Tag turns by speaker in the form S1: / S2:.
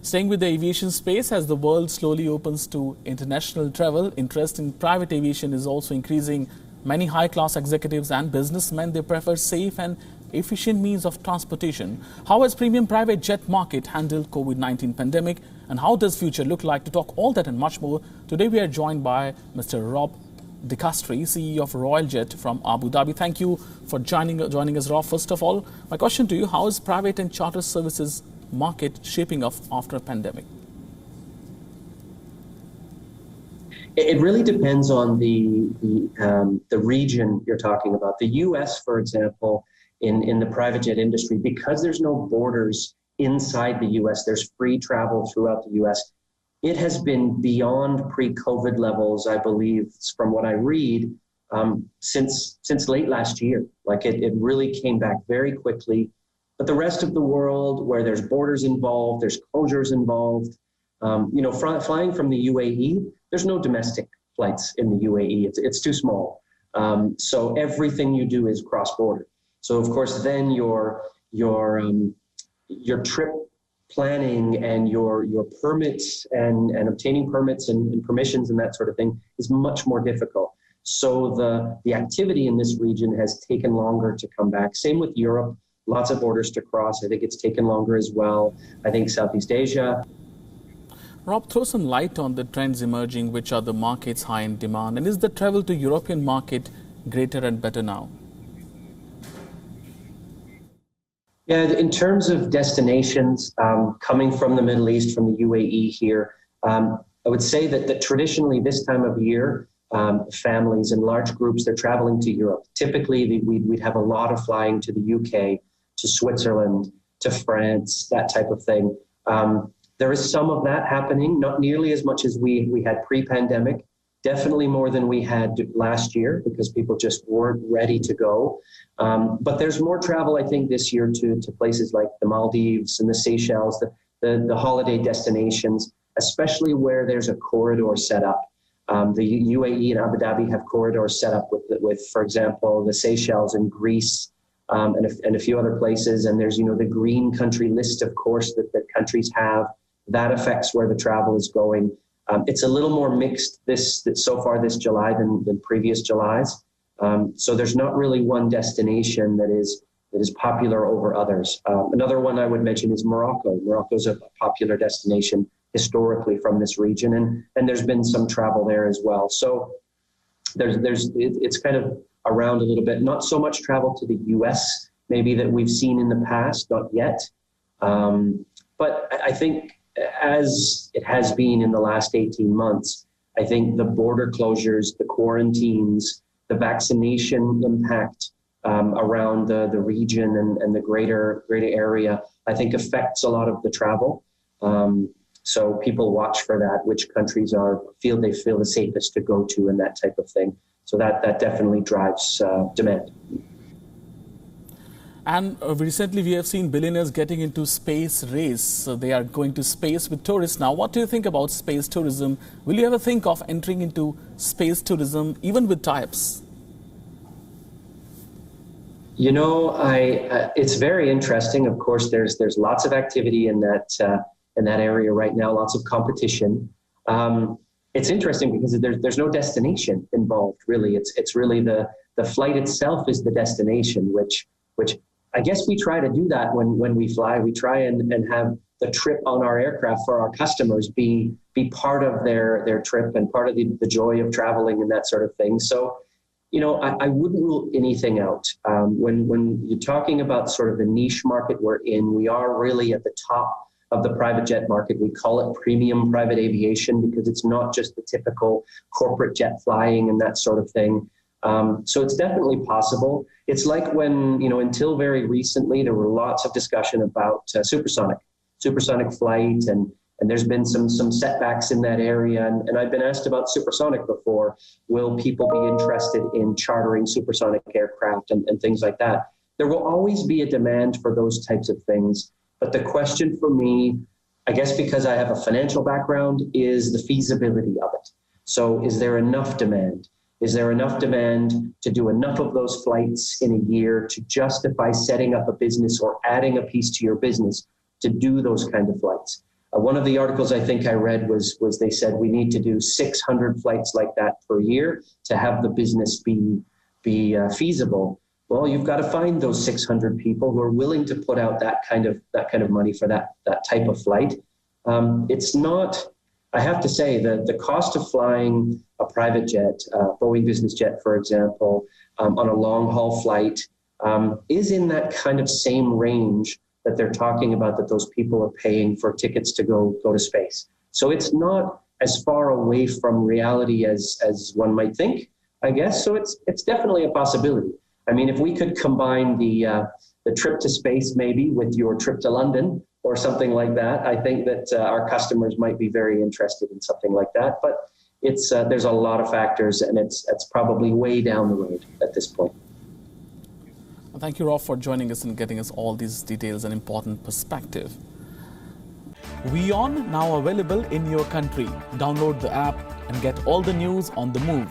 S1: Staying with the aviation space, as the world slowly opens to international travel, interest in private aviation is also increasing. Many high-class executives and businessmen, they prefer safe and efficient means of transportation. How has premium private jet market handled COVID-19 pandemic, and how does future look like? To talk all that and much more, today we are joined by Mr. Rob Dicastri, CEO of Royal Jet from Abu Dhabi. Thank you for joining us, Rob. First of all, my question to you, how is private and charter services market shaping up after a pandemic?
S2: It really depends on the region you're talking about. The U.S., for example, in the private jet industry, because there's no borders inside the U.S., there's free travel throughout the U.S. It has been beyond pre-COVID levels, I believe, from what I read, since late last year. Like it really came back very quickly. But the rest of the world, where there's borders involved, there's closures involved, flying from the UAE, there's no domestic flights in the UAE. It's too small. So everything you do is cross-border. So of course, then your trip planning and your permits and obtaining permits and permissions and that sort of thing is much more difficult. So the activity in this region has taken longer to come back. Same with Europe. Lots of borders to cross. I think it's taken longer as well. I think Southeast Asia.
S1: Rob, throw some light on the trends emerging, which are the markets high in demand, and is the travel to European market greater and better now?
S2: Yeah, in terms of destinations coming from the Middle East, from the UAE here, I would say that traditionally this time of year, families in large groups, they're traveling to Europe. Typically, we'd have a lot of flying to the UK, to Switzerland, to France, that type of thing. There is some of that happening, not nearly as much as we had pre-pandemic, definitely more than we had last year because people just weren't ready to go. But there's more travel, I think, this year to places like the Maldives and the Seychelles, the holiday destinations, especially where there's a corridor set up. The UAE and Abu Dhabi have corridors set up with, for example, the Seychelles and Greece and a few other places. And there's, the green country list, of course, that countries have. That affects where the travel is going. It's a little more mixed so far this July than previous Julys. So there's not really one destination that is popular over others. Another one I would mention is Morocco. Morocco's a popular destination historically from this region, and there's been some travel there as well. So it's kind of around a little bit. Not so much travel to the US, maybe that we've seen in the past, not yet. But I think as it has been in the last 18 months, I think the border closures, the quarantines, the vaccination impact around the region and the greater area, I think affects a lot of the travel. So people watch for that, which countries feel the safest to go to and that type of thing. So that definitely drives demand.
S1: And recently we have seen billionaires getting into space race. So they are going to space with tourists. Now, what do you think about space tourism? Will you ever think of entering into space tourism, even with tie-ups?
S2: It's very interesting. Of course, there's lots of activity in that area right now, lots of competition. It's interesting because there's no destination involved, really. It's really the flight itself is the destination, which I guess we try to do that when we fly. We try and have the trip on our aircraft for our customers be part of their trip and part of the joy of traveling and that sort of thing. So, I wouldn't rule anything out. When you're talking about sort of the niche market we're in, we are really at the top of the private jet market. We call it premium private aviation because it's not just the typical corporate jet flying and that sort of thing. So it's definitely possible. It's like when, until very recently, there were lots of discussion about supersonic flight, and there's been some setbacks in that area. And I've been asked about supersonic before. Will people be interested in chartering supersonic aircraft and things like that? There will always be a demand for those types of things. But the question for me, I guess because I have a financial background, is the feasibility of it. So is there enough demand? Is there enough demand to do enough of those flights in a year to justify setting up a business or adding a piece to your business to do those kind of flights? One of the articles I think I read was they said we need to do 600 flights like that per year to have the business be feasible. Well, you've got to find those 600 people who are willing to put out that kind of money for that type of flight. It's not. I have to say that the cost of flying a private jet, Boeing business jet, for example, on a long haul flight, is in that kind of same range that they're talking about that those people are paying for tickets to go to space. So it's not as far away from reality as one might think, I guess. So it's definitely a possibility. I mean, if we could combine the trip to space maybe with your trip to London or something like that, I think that our customers might be very interested in something like that. But it's there's a lot of factors, and it's probably way down the road at this point.
S1: Well, thank you, Rob, for joining us and getting us all these details and important perspective. WION now available in your country. Download the app and get all the news on the move.